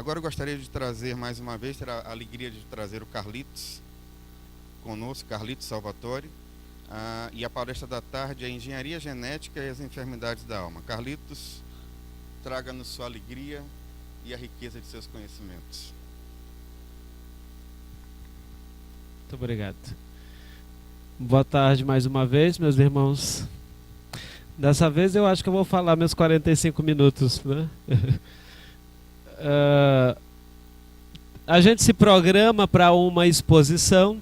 Agora eu gostaria de trazer mais uma vez, ter a alegria de trazer o Carlitos conosco, Carlitos Salvatore, e a palestra da tarde é Engenharia Genética e as Enfermidades da Alma. Carlitos, traga-nos sua alegria e a riqueza de seus conhecimentos. Muito obrigado. Boa tarde mais uma vez, meus irmãos. Dessa vez eu acho que eu vou falar meus 45 minutos, né? A gente se programa para uma exposição,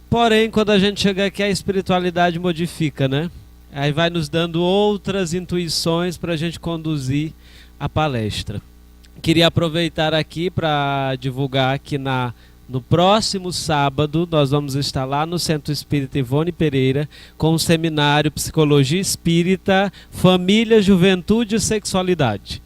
porém quando a gente chega aqui a espiritualidade modifica, né? Aí vai nos dando outras intuições para a gente conduzir a palestra. Queria aproveitar aqui para divulgar que no próximo sábado nós vamos estar lá no Centro Espírita Ivone Pereira com o seminário Psicologia Espírita, Família, Juventude e Sexualidade.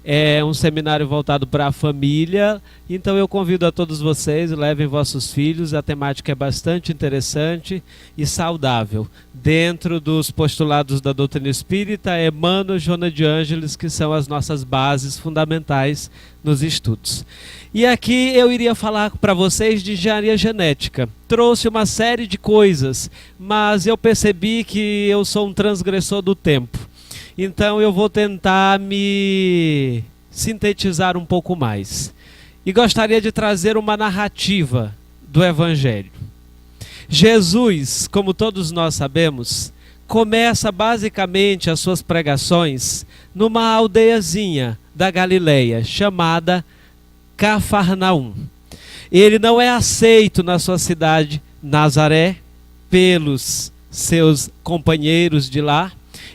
É um seminário voltado para a família, então eu convido a todos vocês, levem vossos filhos, a temática é bastante interessante e saudável. Dentro dos postulados da doutrina espírita, Emmanuel e Joana de Ângeles, que são as nossas bases fundamentais nos estudos. E aqui eu iria falar para vocês de engenharia genética. Trouxe uma série de coisas, mas eu percebi que eu sou um transgressor do tempo. Então eu vou tentar me sintetizar um pouco mais. E gostaria de trazer uma narrativa do Evangelho. Jesus, como todos nós sabemos, começa basicamente as suas pregações numa aldeiazinha da Galileia, chamada Cafarnaum. Ele não é aceito na sua cidade, Nazaré, pelos seus companheiros de lá.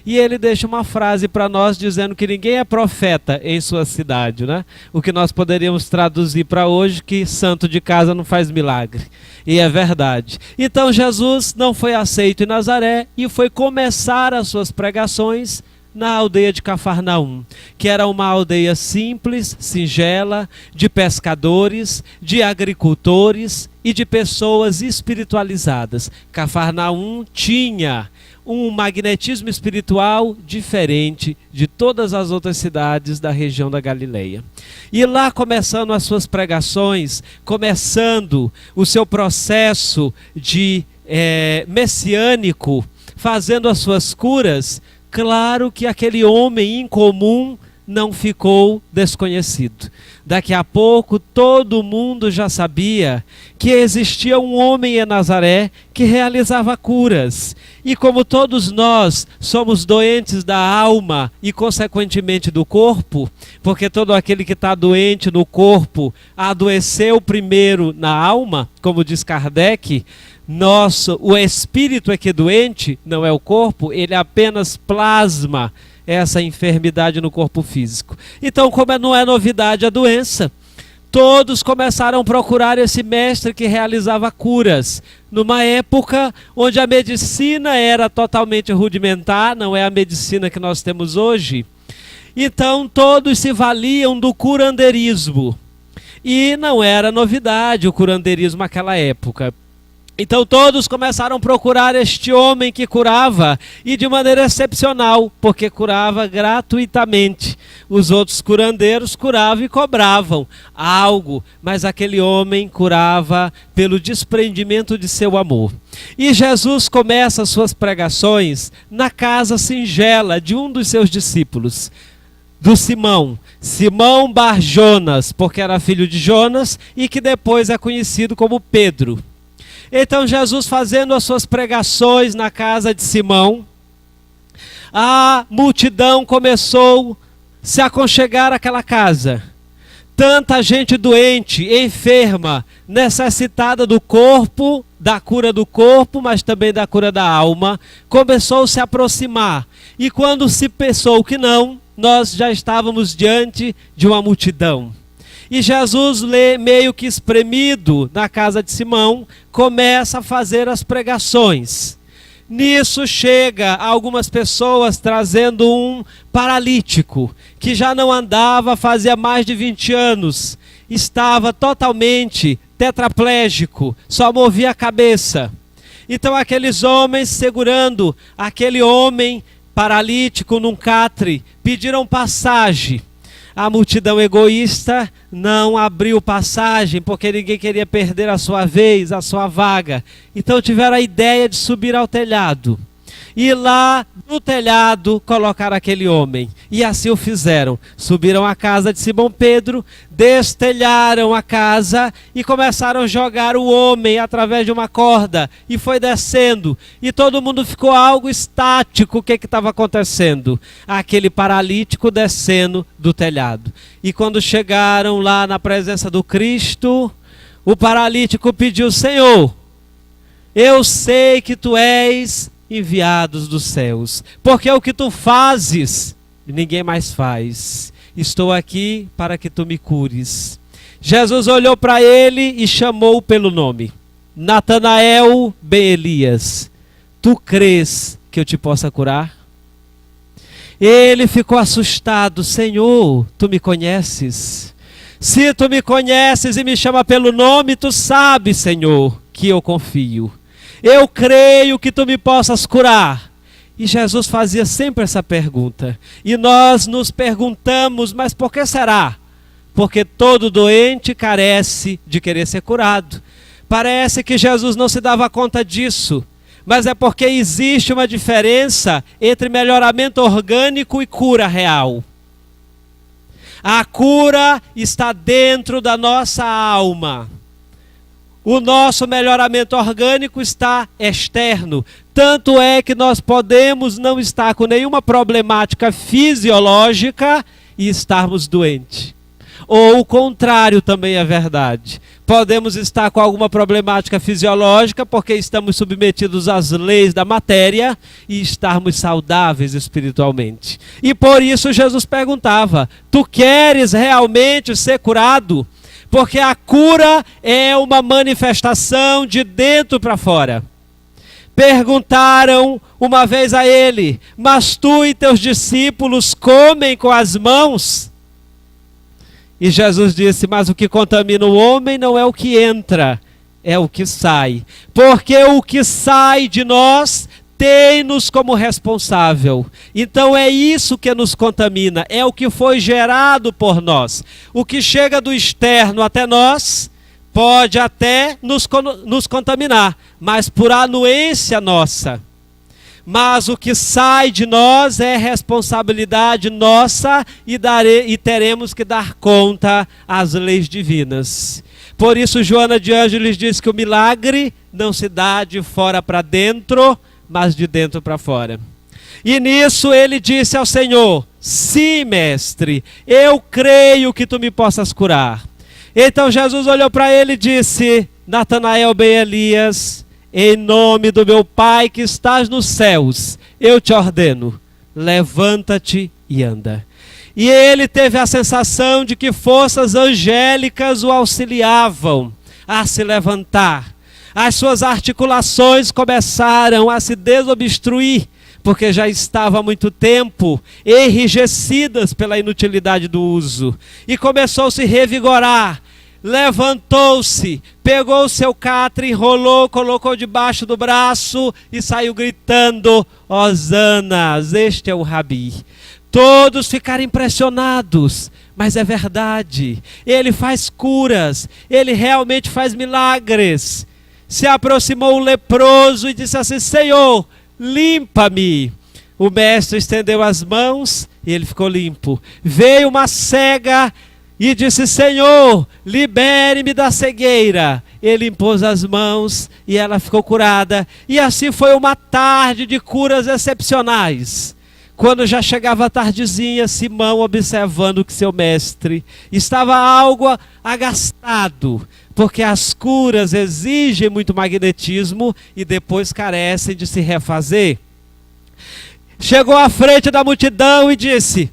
E ele deixa uma frase para nós dizendo que ninguém é profeta em sua cidade, né? O que nós poderíamos traduzir para hoje, que santo de casa não faz milagre. E é verdade. Então Jesus não foi aceito em Nazaré e foi começar as suas pregações na aldeia de Cafarnaum, que era uma aldeia simples, singela, de pescadores, de agricultores e de pessoas espiritualizadas. Cafarnaum tinha um magnetismo espiritual diferente de todas as outras cidades da região da Galileia. E lá, começando as suas pregações, começando o seu processo de messiânico, fazendo as suas curas, claro que aquele homem incomum não ficou desconhecido. Daqui a pouco todo mundo já sabia que existia um homem em Nazaré que realizava curas. E como todos nós somos doentes da alma e consequentemente do corpo, porque todo aquele que está doente no corpo adoeceu primeiro na alma, como diz Kardec, o espírito é que é doente, não é o corpo, ele apenas plasma essa enfermidade no corpo físico. Então, como não é novidade a doença, todos começaram a procurar esse mestre que realizava curas, numa época onde a medicina era totalmente rudimentar, não é a medicina que nós temos hoje. Então todos se valiam do curanderismo. E não era novidade o curanderismo naquela época. Então todos começaram a procurar este homem que curava, e de maneira excepcional, porque curava gratuitamente. Os outros curandeiros curavam e cobravam algo, mas aquele homem curava pelo desprendimento de seu amor. E Jesus começa as suas pregações na casa singela de um dos seus discípulos, do Simão Bar Jonas, porque era filho de Jonas e que depois é conhecido como Pedro. Então Jesus, fazendo as suas pregações na casa de Simão, a multidão começou a se aconchegar àquela casa. Tanta gente doente, enferma, necessitada do corpo, da cura do corpo, mas também da cura da alma, começou a se aproximar. E quando se pensou que não, nós já estávamos diante de uma multidão. E Jesus, meio que espremido na casa de Simão, começa a fazer as pregações. Nisso chega algumas pessoas trazendo um paralítico, que já não andava fazia mais de 20 anos. Estava totalmente tetraplégico, só movia a cabeça. Então aqueles homens segurando aquele homem paralítico num catre, pediram passagem. A multidão egoísta não abriu passagem, porque ninguém queria perder a sua vez, a sua vaga. Então tiveram a ideia de subir ao telhado. E lá no telhado colocaram aquele homem. E assim o fizeram. Subiram à casa de Simão Pedro, destelharam a casa e começaram a jogar o homem através de uma corda. E foi descendo. E todo mundo ficou algo estático. O que estava acontecendo? Aquele paralítico descendo do telhado. E quando chegaram lá na presença do Cristo, o paralítico pediu: Senhor, eu sei que tu és enviados dos céus, porque o que tu fazes, ninguém mais faz. Estou aqui para que tu me cures. Jesus olhou para ele e chamou pelo nome: Natanael ben Elias, tu crês que eu te possa curar? Ele ficou assustado: Senhor, tu me conheces? Se tu me conheces e me chama pelo nome, tu sabes, Senhor, que eu confio. Eu creio que tu me possas curar. E Jesus fazia sempre essa pergunta. E nós nos perguntamos: mas por que será? Porque todo doente carece de querer ser curado. Parece que Jesus não se dava conta disso. Mas é porque existe uma diferença entre melhoramento orgânico e cura real. A cura está dentro da nossa alma. O nosso melhoramento orgânico está externo. Tanto é que nós podemos não estar com nenhuma problemática fisiológica e estarmos doentes. Ou o contrário também é verdade. Podemos estar com alguma problemática fisiológica porque estamos submetidos às leis da matéria e estarmos saudáveis espiritualmente. E por isso Jesus perguntava: tu queres realmente ser curado? Porque a cura é uma manifestação de dentro para fora. Perguntaram uma vez a ele: mas tu e teus discípulos comem com as mãos? E Jesus disse: mas o que contamina o homem não é o que entra, é o que sai. Porque o que sai de nós tem-nos como responsável. Então é isso que nos contamina, é o que foi gerado por nós. O que chega do externo até nós pode até nos contaminar, mas por anuência nossa. Mas o que sai de nós é responsabilidade nossa e teremos que dar conta às leis divinas. Por isso Joana de Ângeles diz que o milagre não se dá de fora para dentro, mas de dentro para fora. E nisso ele disse ao Senhor: sim, mestre, eu creio que tu me possas curar. Então Jesus olhou para ele e disse: Natanael ben Elias, em nome do meu Pai que estás nos céus, eu te ordeno, levanta-te e anda. E ele teve a sensação de que forças angélicas o auxiliavam a se levantar. As suas articulações começaram a se desobstruir, porque já estava há muito tempo enrijecidas pela inutilidade do uso. E começou a se revigorar. Levantou-se, pegou o seu catre, enrolou, colocou debaixo do braço e saiu gritando: Hosanas, este é o Rabi. Todos ficaram impressionados, mas é verdade. Ele faz curas, ele realmente faz milagres. Se aproximou o leproso e disse assim: Senhor, limpa-me. O mestre estendeu as mãos e ele ficou limpo. Veio uma cega e disse: Senhor, libere-me da cegueira. Ele impôs as mãos e ela ficou curada. E assim foi uma tarde de curas excepcionais. Quando já chegava a tardezinha, Simão, observando que seu mestre estava algo agastado, porque as curas exigem muito magnetismo e depois carecem de se refazer, chegou à frente da multidão e disse: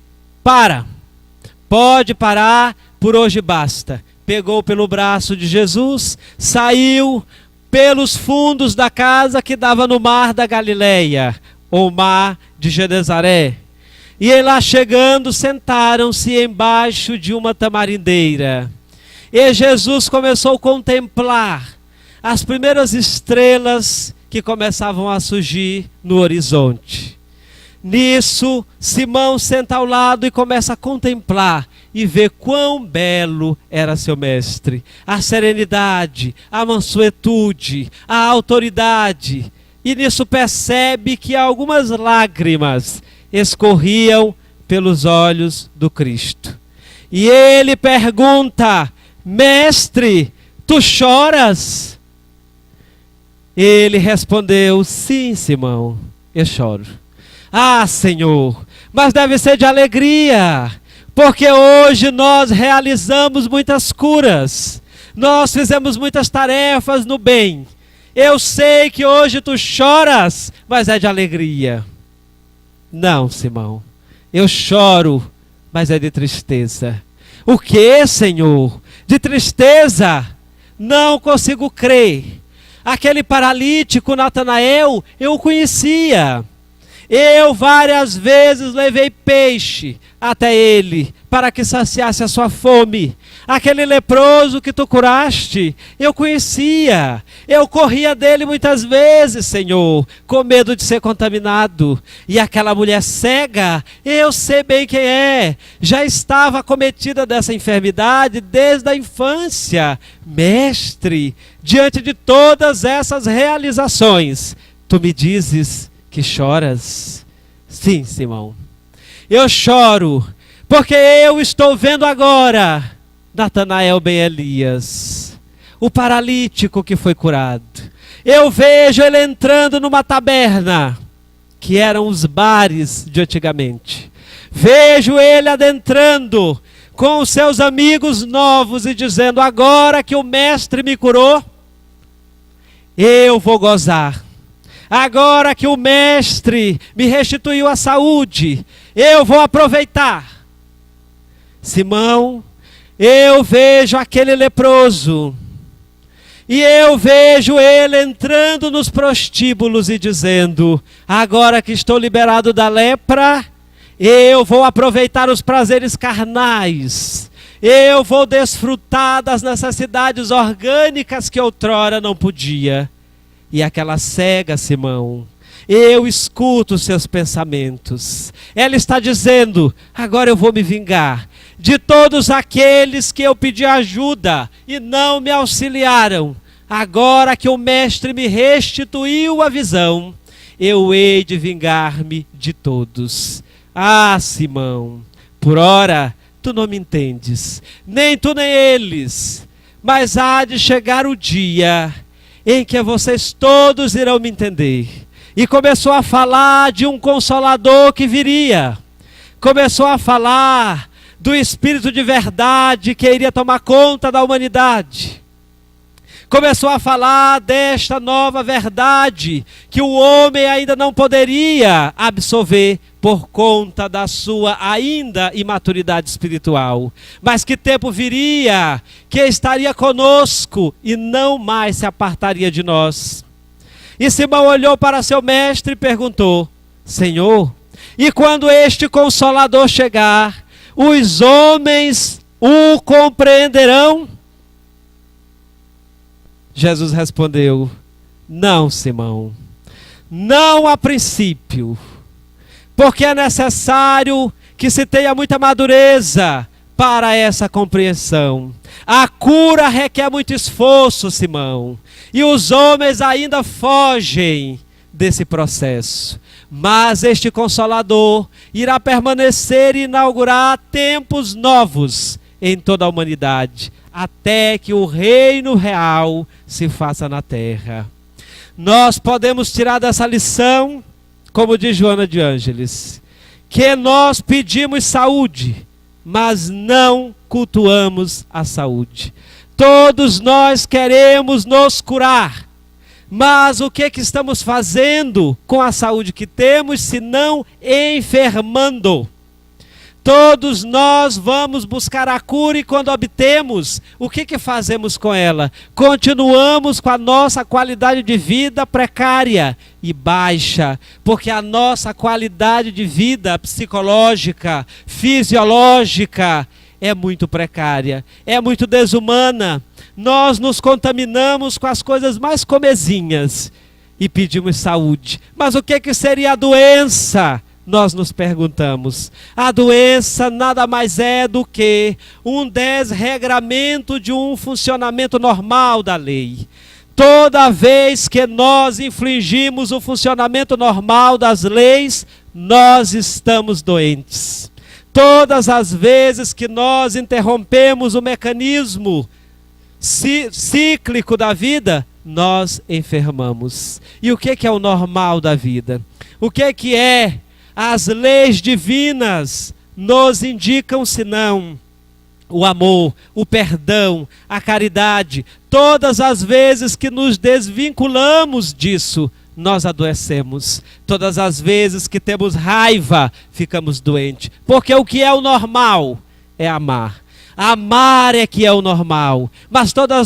pode parar, por hoje basta. Pegou pelo braço de Jesus, saiu pelos fundos da casa que dava no mar da Galileia, ou mar de Genezaré. E lá chegando, sentaram-se embaixo de uma tamarindeira. E Jesus começou a contemplar as primeiras estrelas que começavam a surgir no horizonte. Nisso, Simão senta ao lado e começa a contemplar. e ver quão belo era seu mestre. A serenidade, a mansuetude, a autoridade. E nisso percebe que algumas lágrimas escorriam pelos olhos do Cristo. E ele pergunta: mestre, tu choras? Ele respondeu: sim, Simão, eu choro. Ah, Senhor, mas deve ser de alegria, porque hoje nós realizamos muitas curas, nós fizemos muitas tarefas no bem. Eu sei que hoje tu choras, mas é de alegria. Não, Simão, eu choro, mas é de tristeza. O que, Senhor? De tristeza? Não consigo crer. Aquele paralítico Natanael, eu o conhecia. Eu várias vezes levei peixe até ele, para que saciasse a sua fome. Aquele leproso que tu curaste, eu conhecia. Eu corria dele muitas vezes, Senhor, com medo de ser contaminado. E aquela mulher cega, eu sei bem quem é. Já estava acometida dessa enfermidade desde a infância. Mestre, diante de todas essas realizações, tu me dizes que choras? Sim, Simão, eu choro, porque eu estou vendo agora Natanael ben Elias, o paralítico que foi curado. Eu vejo ele entrando numa taberna, que eram os bares de antigamente. Vejo ele adentrando com os seus amigos novos e dizendo: agora que o mestre me curou, eu vou gozar. Agora que o mestre me restituiu a saúde, eu vou aproveitar. Simão, eu vejo aquele leproso, e eu vejo ele entrando nos prostíbulos e dizendo: agora que estou liberado da lepra, eu vou aproveitar os prazeres carnais, eu vou desfrutar das necessidades orgânicas que outrora não podia. E aquela cega, Simão, eu escuto os seus pensamentos. Ela está dizendo: agora eu vou me vingar de todos aqueles que eu pedi ajuda e não me auxiliaram. Agora que o mestre me restituiu a visão, eu hei de vingar-me de todos. Ah, Simão, por ora tu não me entendes, nem tu nem eles, mas há de chegar o dia em que vocês todos irão me entender. E começou a falar de um Consolador que viria. Começou a falar do Espírito de verdade que iria tomar conta da humanidade. Começou a falar desta nova verdade que o homem ainda não poderia absorver por conta da sua ainda imaturidade espiritual. Mas que tempo viria que estaria conosco e não mais se apartaria de nós. E Simão olhou para seu mestre e perguntou: Senhor, e quando este Consolador chegar, os homens o compreenderão? Jesus respondeu: não, Simão, não a princípio, porque é necessário que se tenha muita madureza para essa compreensão. A cura requer muito esforço, Simão, e os homens ainda fogem desse processo. Mas este Consolador irá permanecer e inaugurar tempos novos em toda a humanidade, até que o reino real se faça na terra. Nós podemos tirar dessa lição, como diz Joana de Ângeles, que nós pedimos saúde, mas não cultuamos a saúde. Todos nós queremos nos curar, mas o que estamos fazendo com a saúde que temos, se não enfermando? Todos nós vamos buscar a cura e quando obtemos, o que fazemos com ela? Continuamos com a nossa qualidade de vida precária e baixa, porque a nossa qualidade de vida psicológica, fisiológica, é muito precária, é muito desumana. Nós nos contaminamos com as coisas mais comezinhas e pedimos saúde. Mas o que seria a doença nós nos perguntamos. A doença nada mais é do que um desregramento de um funcionamento normal da lei. Toda vez que nós infringimos o funcionamento normal das leis, nós estamos doentes. Todas as vezes que nós interrompemos o mecanismo cíclico da vida, nós enfermamos. E o que é o normal da vida? O que é? As leis divinas nos indicam senão o amor, o perdão, a caridade. Todas as vezes que nos desvinculamos disso, nós adoecemos. Todas as vezes que temos raiva, ficamos doentes. Porque o que é o normal é amar. Amar é que é o normal. Mas toda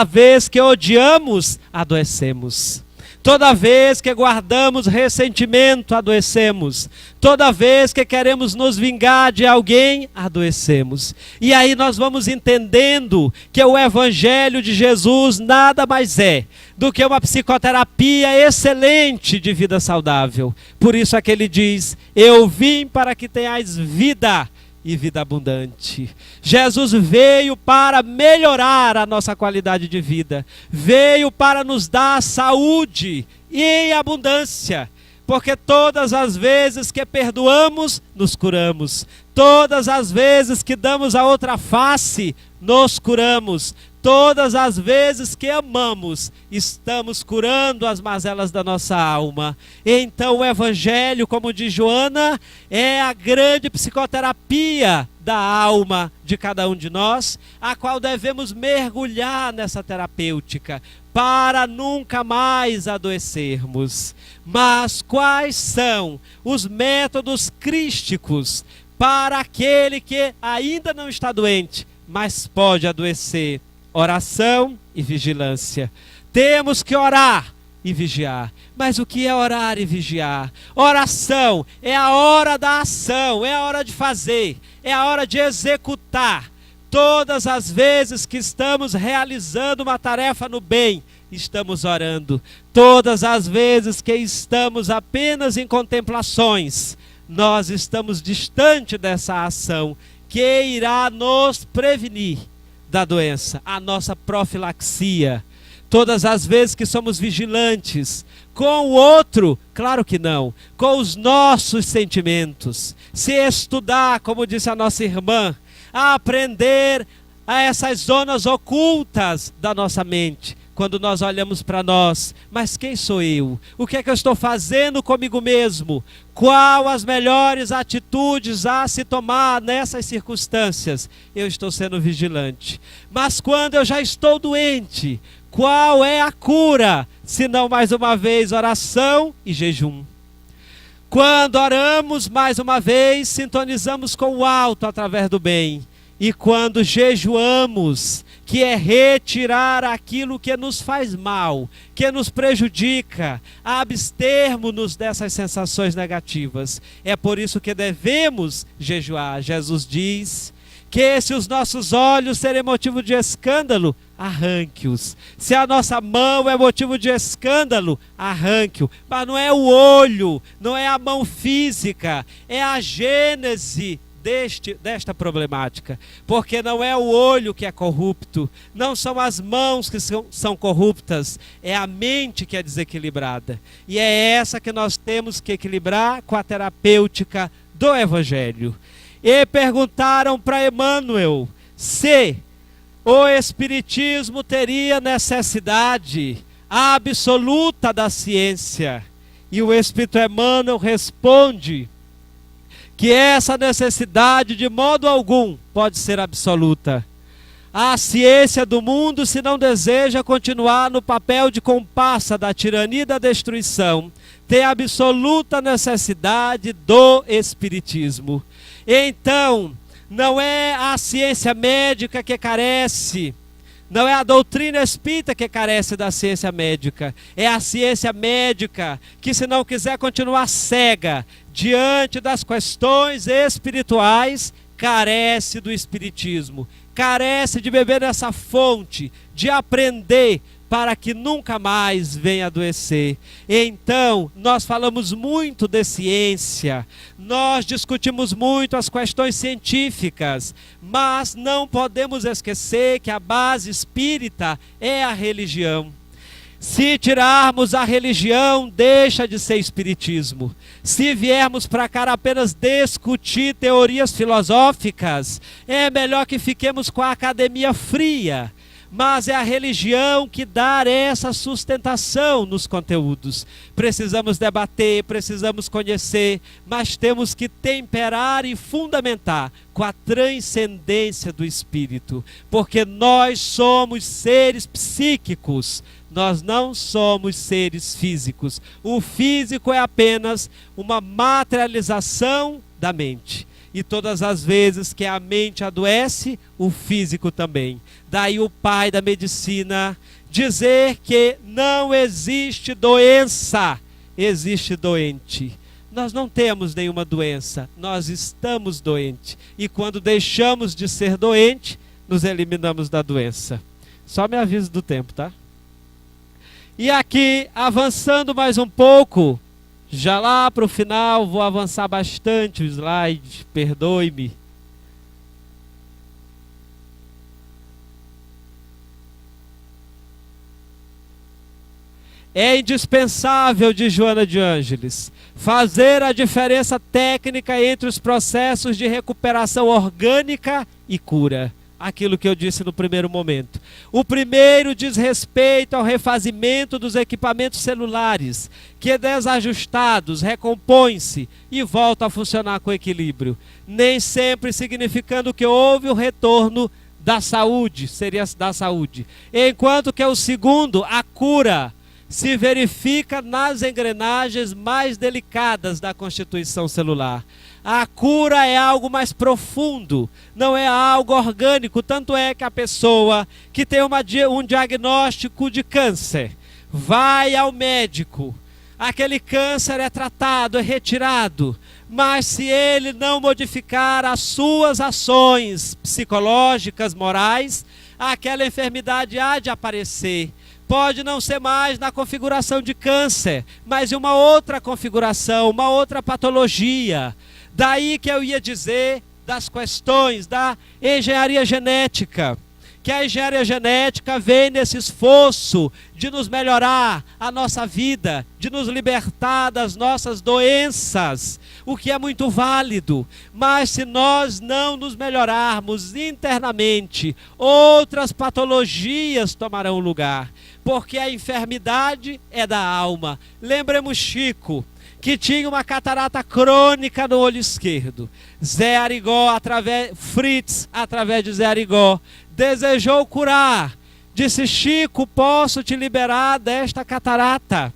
vez que odiamos, adoecemos. Toda vez que guardamos ressentimento, adoecemos. Toda vez que queremos nos vingar de alguém, adoecemos. E aí nós vamos entendendo que o Evangelho de Jesus nada mais é do que uma psicoterapia excelente de vida saudável. Por isso é que ele diz: eu vim para que tenhais vida e vida abundante. Jesus veio para melhorar a nossa qualidade de vida. Veio para nos dar saúde e em abundância. Porque todas as vezes que perdoamos, nos curamos. Todas as vezes que damos a outra face, nos curamos. Todas as vezes que amamos, estamos curando as mazelas da nossa alma. Então o Evangelho, como diz Joana, é a grande psicoterapia da alma de cada um de nós, a qual devemos mergulhar nessa terapêutica, para nunca mais adoecermos. Mas quais são os métodos crísticos para aquele que ainda não está doente, mas pode adoecer? Oração e vigilância. Temos que orar e vigiar. Mas o que é orar e vigiar? Oração é a hora da ação, é a hora de fazer, é a hora de executar. Todas as vezes que estamos realizando uma tarefa no bem, estamos orando. Todas as vezes que estamos apenas em contemplações, nós estamos distante dessa ação que irá nos prevenir da doença, a nossa profilaxia. Todas as vezes que somos vigilantes com o outro, claro que não, com os nossos sentimentos, se estudar, como disse a nossa irmã, a aprender a essas zonas ocultas da nossa mente. Quando nós olhamos para nós, mas quem sou eu? O que é que eu estou fazendo comigo mesmo? Qual as melhores atitudes a se tomar nessas circunstâncias? Eu estou sendo vigilante. Mas quando eu já estou doente, qual é a cura? Se não, mais uma vez, oração e jejum. Quando oramos, mais uma vez, sintonizamos com o alto através do bem. E quando jejuamos, que é retirar aquilo que nos faz mal, que nos prejudica, abstermos-nos dessas sensações negativas. É por isso que devemos jejuar. Jesus diz que se os nossos olhos serem motivo de escândalo, arranque-os. Se a nossa mão é motivo de escândalo, arranque-o. Mas não é o olho, não é a mão física, é a gênese desta problemática, porque não é o olho que é corrupto, não são as mãos que são corruptas, é a mente que é desequilibrada, e é essa que nós temos que equilibrar com a terapêutica do Evangelho. E perguntaram para Emmanuel se o Espiritismo teria necessidade absoluta da ciência, e o Espírito Emmanuel responde que essa necessidade de modo algum pode ser absoluta. A ciência do mundo, se não deseja continuar no papel de comparsa da tirania e da destruição, tem absoluta necessidade do Espiritismo. Então, não é a ciência médica que carece, não é a doutrina espírita que carece da ciência médica, é a ciência médica que, se não quiser continuar cega diante das questões espirituais, carece do Espiritismo, carece de beber nessa fonte, de aprender para que nunca mais venha adoecer. Então, nós falamos muito de ciência, nós discutimos muito as questões científicas, mas não podemos esquecer que a base espírita é a religião. Se tirarmos a religião, deixa de ser espiritismo. Se viermos para cá apenas discutir teorias filosóficas, é melhor que fiquemos com a academia fria. Mas é a religião que dá essa sustentação nos conteúdos. Precisamos debater, precisamos conhecer, mas temos que temperar e fundamentar com a transcendência do espírito, porque nós somos seres psíquicos, nós não somos seres físicos. O físico é apenas uma materialização da mente. E todas as vezes que a mente adoece, o físico também. Daí o pai da medicina dizer que não existe doença, existe doente. Nós não temos nenhuma doença, nós estamos doentes. E quando deixamos de ser doente, nos eliminamos da doença. Só me aviso do tempo, tá? E aqui, avançando mais um pouco, já lá para o final, vou avançar bastante o slide, perdoe-me. É indispensável, diz Joana de Ângeles, fazer a diferença técnica entre os processos de recuperação orgânica e cura. Aquilo que eu disse no primeiro momento. O primeiro diz respeito ao refazimento dos equipamentos celulares, que desajustados recompõem-se e voltam a funcionar com equilíbrio, nem sempre significando que houve o retorno da saúde, seria da saúde. Enquanto que o segundo, a cura, se verifica nas engrenagens mais delicadas da constituição celular. A cura é algo mais profundo, não é algo orgânico. Tanto é que a pessoa que tem um diagnóstico de câncer vai ao médico, aquele câncer é tratado, é retirado, mas se ele não modificar as suas ações psicológicas, morais, aquela enfermidade há de aparecer. Pode não ser mais na configuração de câncer, mas em uma outra configuração, uma outra patologia. Daí que eu ia dizer das questões da engenharia genética, que a engenharia genética vem nesse esforço de nos melhorar a nossa vida, de nos libertar das nossas doenças, o que é muito válido. Mas se nós não nos melhorarmos internamente, outras patologias tomarão lugar, porque a enfermidade é da alma. Lembremos Chico, que tinha uma catarata crônica no olho esquerdo. Zé Arigó, Fritz, através de Zé Arigó, desejou curar. Disse: Chico, posso te liberar desta catarata?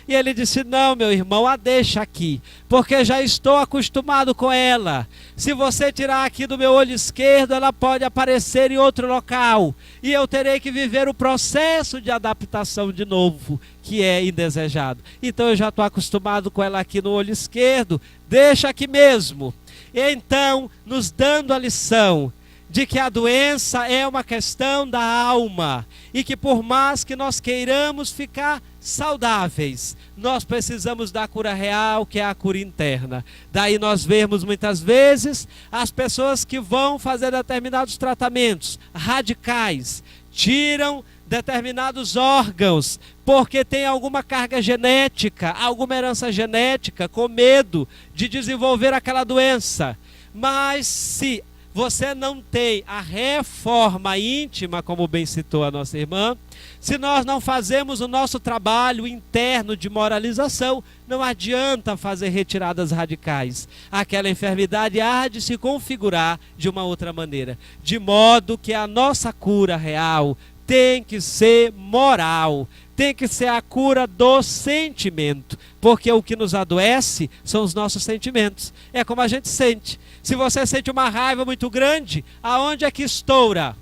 E ele disse: não, meu irmão, a deixa aqui, porque já estou acostumado com ela. Se você tirar aqui do meu olho esquerdo, ela pode aparecer em outro local, e eu terei que viver o processo de adaptação de novo, que é indesejado. Então eu já estou acostumado com ela aqui no olho esquerdo, deixa aqui mesmo. E então, nos dando a lição de que a doença é uma questão da alma, e que por mais que nós queiramos ficar saudáveis, nós precisamos da cura real, que é a cura interna. Daí nós vemos muitas vezes as pessoas que vão fazer determinados tratamentos radicais, tiram determinados órgãos, porque tem alguma carga genética, alguma herança genética, com medo de desenvolver aquela doença. Mas se você não tem a reforma íntima, como bem citou a nossa irmã, se nós não fazemos o nosso trabalho interno de moralização, não adianta fazer retiradas radicais. Aquela enfermidade há de se configurar de uma outra maneira. De modo que a nossa cura real tem que ser moral, tem que ser a cura do sentimento, porque o que nos adoece são os nossos sentimentos. É como a gente sente. Se você sente uma raiva muito grande, aonde é que estoura?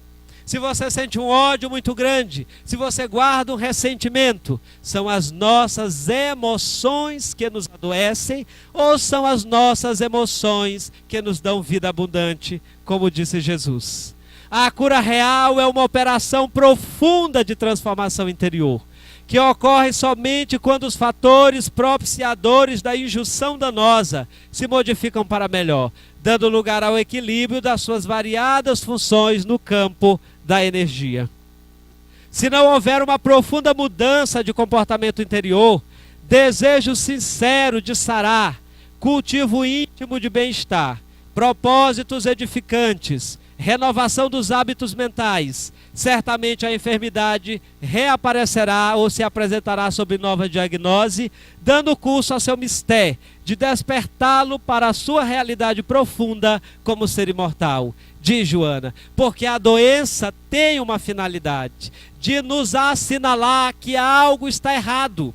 Se você sente um ódio muito grande, se você guarda um ressentimento, são as nossas emoções que nos adoecem, ou são as nossas emoções que nos dão vida abundante, como disse Jesus. A cura real é uma operação profunda de transformação interior, que ocorre somente quando os fatores propiciadores da injunção danosa se modificam para melhor, dando lugar ao equilíbrio das suas variadas funções no campo da energia. Se não houver uma profunda mudança de comportamento interior, desejo sincero de sarar, cultivo íntimo de bem-estar, propósitos edificantes, renovação dos hábitos mentais, certamente a enfermidade reaparecerá ou se apresentará sob nova diagnose, dando curso ao seu mistério de despertá-lo para a sua realidade profunda como ser imortal. Diz Joana, porque a doença tem uma finalidade de nos assinalar que algo está errado.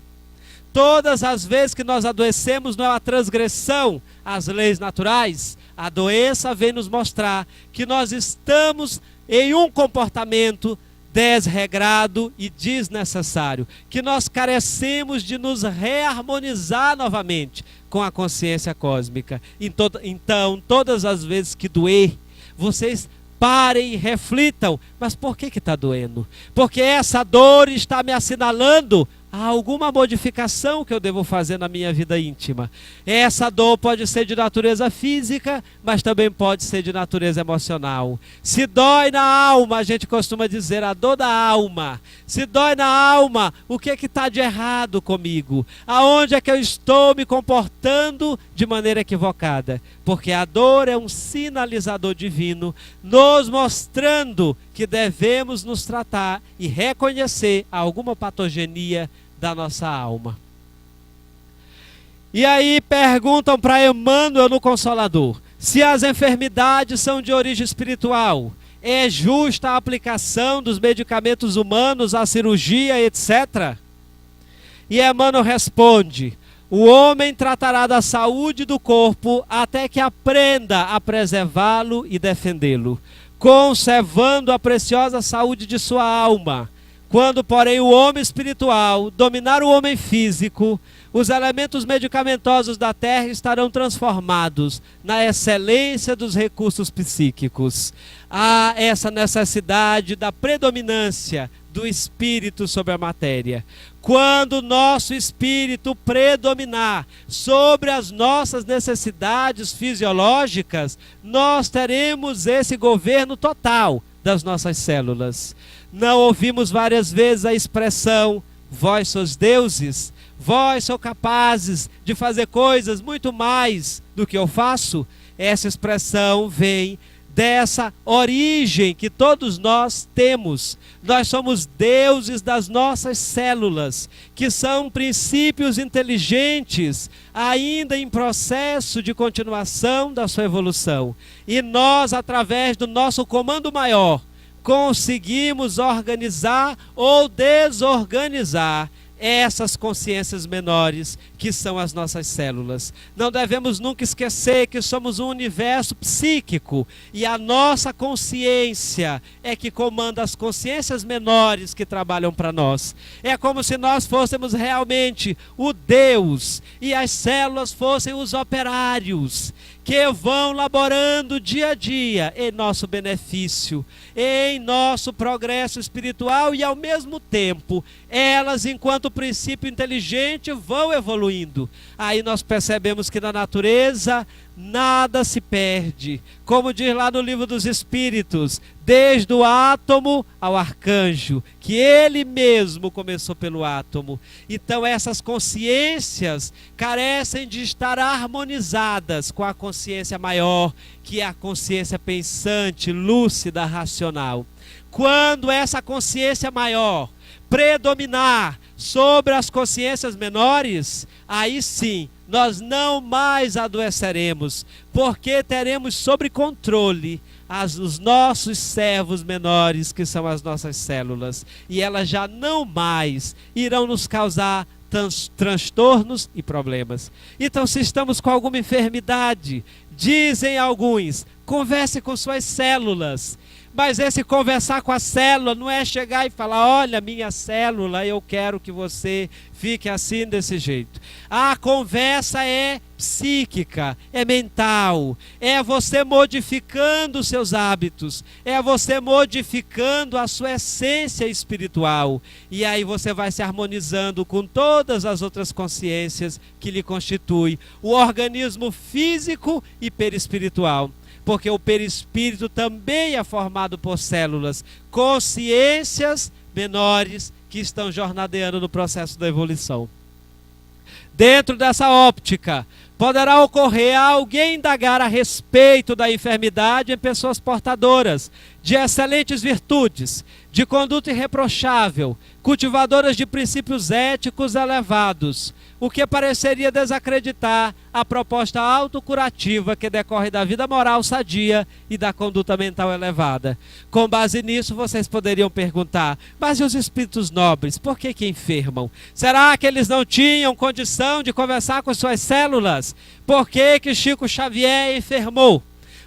Todas as vezes que nós adoecemos não é uma transgressão às leis naturais, a doença vem nos mostrar que nós estamos em um comportamento desregrado e desnecessário, que nós carecemos de nos reharmonizar novamente com a consciência cósmica. Então, todas as vezes que doer, vocês parem e reflitam, mas por que está doendo? Porque essa dor está me assinalando há alguma modificação que eu devo fazer na minha vida íntima. Essa dor pode ser de natureza física, mas também pode ser de natureza emocional. Se dói na alma, a gente costuma dizer a dor da alma. Se dói na alma, o que está de errado comigo? Aonde é que eu estou me comportando de maneira equivocada? Porque a dor é um sinalizador divino, nos mostrando que devemos nos tratar e reconhecer alguma patogenia da nossa alma. E aí perguntam para Emmanuel no Consolador, se as enfermidades são de origem espiritual, é justa a aplicação dos medicamentos humanos, a cirurgia, etc? E Emmanuel responde, o homem tratará da saúde do corpo até que aprenda a preservá-lo e defendê-lo, conservando a preciosa saúde de sua alma. Quando, porém, o homem espiritual dominar o homem físico, os elementos medicamentosos da terra estarão transformados na excelência dos recursos psíquicos. Há essa necessidade da predominância do espírito sobre a matéria. Quando o nosso espírito predominar sobre as nossas necessidades fisiológicas, nós teremos esse governo total das nossas células. Não ouvimos várias vezes a expressão, vós sois deuses, vós sois capazes de fazer coisas muito mais do que eu faço? Essa expressão vem dessa origem que todos nós temos. Nós somos deuses das nossas células, que são princípios inteligentes, ainda em processo de continuação da sua evolução. E nós, através do nosso comando maior, conseguimos organizar ou desorganizar essas consciências menores que são as nossas células. Não devemos nunca esquecer que somos um universo psíquico e a nossa consciência é que comanda as consciências menores que trabalham para nós. É como se nós fôssemos realmente o Deus e as células fossem os operários que vão laborando dia a dia em nosso benefício, em nosso progresso espiritual e ao mesmo tempo elas, enquanto princípio inteligente, vão evoluindo. Aí nós percebemos que na natureza nada se perde. Como diz lá no Livro dos Espíritos, desde o átomo ao arcanjo, que ele mesmo começou pelo átomo. Então essas consciências carecem de estar harmonizadas com a consciência maior, que é a consciência pensante, lúcida, racional. Quando essa consciência maior predominar sobre as consciências menores, aí sim, nós não mais adoeceremos, porque teremos sob controle os nossos servos menores, que são as nossas células, e elas já não mais irão nos causar transtornos e problemas. Então, se estamos com alguma enfermidade Dizem alguns, converse com suas células. Mas esse conversar com a célula não é chegar e falar, olha, minha célula, eu quero que você fique assim, desse jeito. A conversa é psíquica, é mental, é você modificando os seus hábitos, é você modificando a sua essência espiritual. E aí você vai se harmonizando com todas as outras consciências que lhe constituem o organismo físico e perispiritual. Porque o perispírito também é formado por células, consciências menores que estão jornadeando no processo da evolução. Dentro dessa óptica, poderá ocorrer a alguém indagar a respeito da enfermidade em pessoas portadoras de excelentes virtudes, de conduta irreprochável, cultivadoras de princípios éticos elevados, o que pareceria desacreditar a proposta autocurativa que decorre da vida moral sadia e da conduta mental elevada. Com base nisso, vocês poderiam perguntar, mas e os espíritos nobres, por que enfermam? Será que eles não tinham condição de conversar com suas células? Por que Chico Xavier enfermou?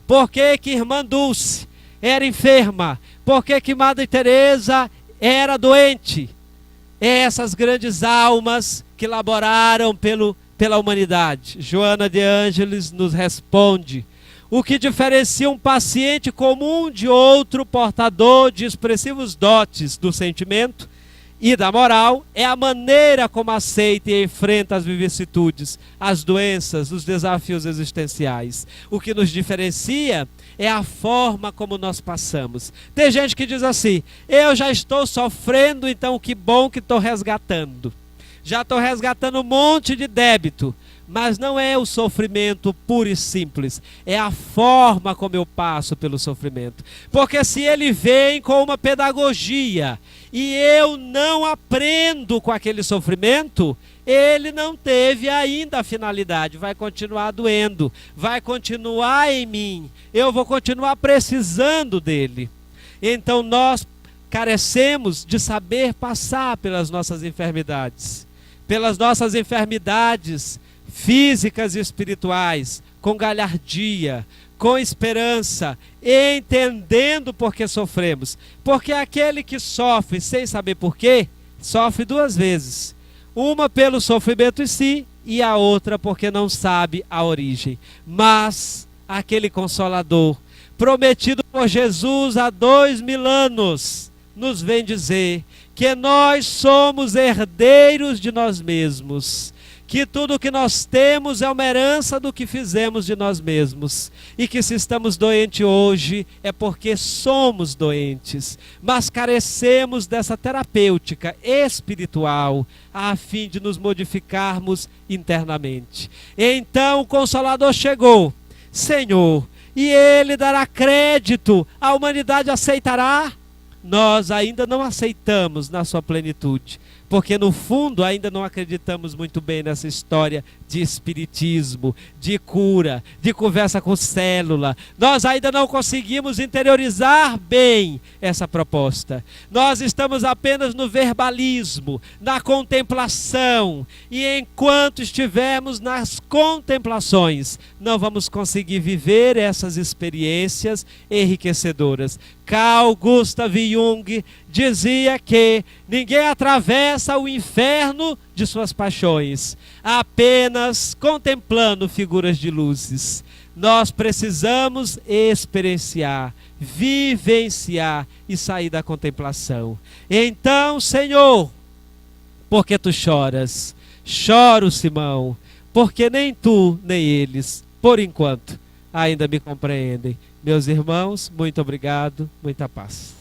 Por que Irmã Dulce era enferma? Por que Madre Teresa era doente? Essas grandes almas que laboraram pela humanidade. Joana de Ângeles nos responde: o que diferencia um paciente comum de outro portador de expressivos dotes do sentimento e da moral é a maneira como aceita e enfrenta as vicissitudes, as doenças, os desafios existenciais. O que nos diferencia é a forma como nós passamos. Tem gente que diz assim, eu já estou sofrendo, então que bom que estou resgatando. Já estou resgatando um monte de débito. Mas não é o sofrimento puro e simples, é a forma como eu passo pelo sofrimento. Porque se ele vem com uma pedagogia e eu não aprendo com aquele sofrimento, ele não teve ainda a finalidade, vai continuar doendo, vai continuar em mim, eu vou continuar precisando dele. Então nós carecemos de saber passar pelas nossas enfermidades físicas e espirituais, com galhardia, com esperança, entendendo por que sofremos. Porque aquele que sofre sem saber por quê, sofre duas vezes. Uma pelo sofrimento em si e a outra porque não sabe a origem. Mas aquele Consolador, prometido por Jesus há 2000 anos, nos vem dizer que nós somos herdeiros de nós mesmos, que tudo o que nós temos é uma herança do que fizemos de nós mesmos, e que se estamos doentes hoje é porque somos doentes, mas carecemos dessa terapêutica espiritual a fim de nos modificarmos internamente. Então o Consolador chegou, Senhor, e Ele dará crédito, a humanidade aceitará? Nós ainda não aceitamos na sua plenitude, porque no fundo ainda não acreditamos muito bem nessa história de espiritismo, de cura, de conversa com célula. Nós ainda não conseguimos interiorizar bem essa proposta. Nós estamos apenas no verbalismo, na contemplação, e enquanto estivermos nas contemplações, não vamos conseguir viver essas experiências enriquecedoras. Carl Gustav Jung dizia que ninguém atravessa o inferno de suas paixões, apenas contemplando figuras de luzes. Nós precisamos experienciar, vivenciar e sair da contemplação. Então, Senhor, por que tu choras? Choro, Simão, porque nem tu, nem eles, por enquanto, ainda me compreendem. Meus irmãos, muito obrigado, muita paz.